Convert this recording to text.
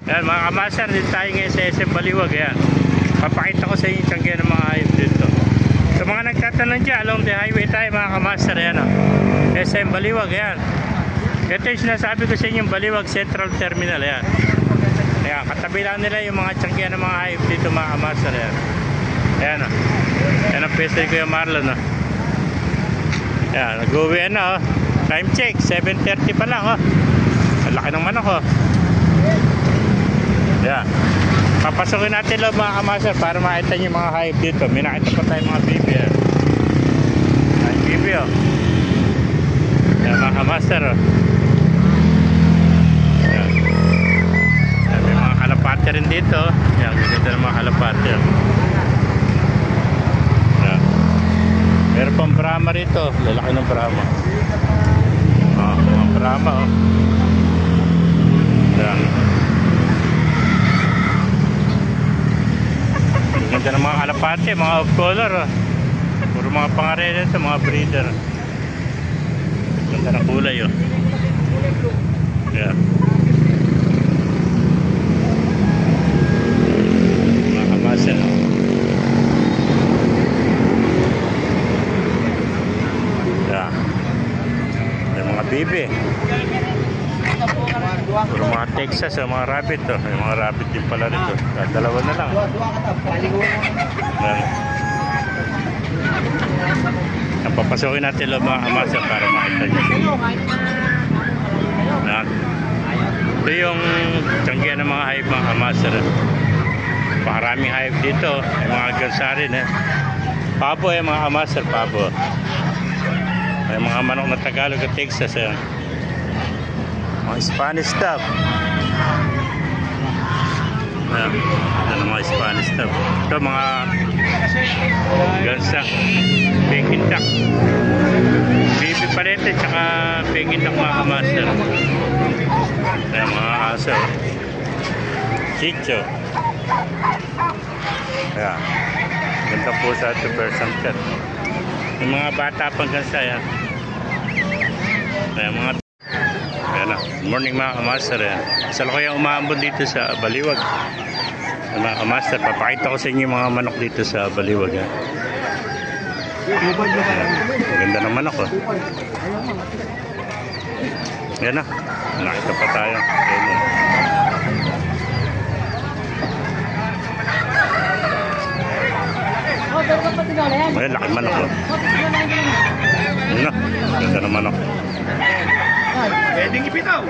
Ayan mga kamaster, dito tayo ngayon sa SM Baliwag. Ayan, papakita ko sa inyo yung tiyanggihan ng mga hayop dito. Sa mga nagtatanong dyan, along the highway tayo mga kamaster. Ayan o, SM Baliwag. Ayan, ito yung sinasabi ko sa inyo, yung Baliwag Central Terminal. Ayan, ayan, katabi lang nila yung mga tiyanggihan ng mga hayop dito mga kamaster. Ayan, ayan o, ayan ang pwesto ni Kuya Marlon o. Ayan, nag-uwi na o. Time check, 7:30 pa lang o. Ang laki ng manok o. Ayan, papasokin natin loob mga kamaster para makita nyo yung mga hayop dito. May nakita pa tayo mga baby. Ay baby o. Ayan mga kamaster o. Ayan, ayan, may mga kalapate rin dito. Ayan, ganda ng mga kalapate. Ayan, meron pang Brahma rito. Lalaki ng Brahma. Mga Brahma o. Ayan, ganda ng mga kalapate, mga off color oh. Puro mga pangarena sa mga breeder. Ganda ng kulay oh. Yeah. Mga kamasen oh. Yeah. May mga bibi. Puro mga Texas, mga rabbit to. May mga rabbit din pala rito. Dalawa na lang. Papasokin natin loob mga kamaster para makita nyo. Ito yung tiyanggihan ng mga hayop mga kamaster. Maraming hayop dito. May mga gansa rin pabo mga kamaster, pabo. May mga manok na Tagalog at Texas mga Spanish stuff. Ayan, mga Spanish stuff. Ito mga gansa, Peking duck, baby palete, tsaka Peking duck mga kamaster. Ayan, mga aso, chicho. Ayan, ganda po sa 2% cut. Yung mga bata pang gansa yan. Ayan, mga morning mga kamaster. Sala ko yung umaambon dito sa Baliwag mga kamaster. Papakita ko sa inyo yung mga manok dito sa Baliwag. Ganda ng manok oh. Yan na, nakita pa tayo. Ayan, laki manok oh. Yan na, ganda ng manok. Pwedeng ipitaw.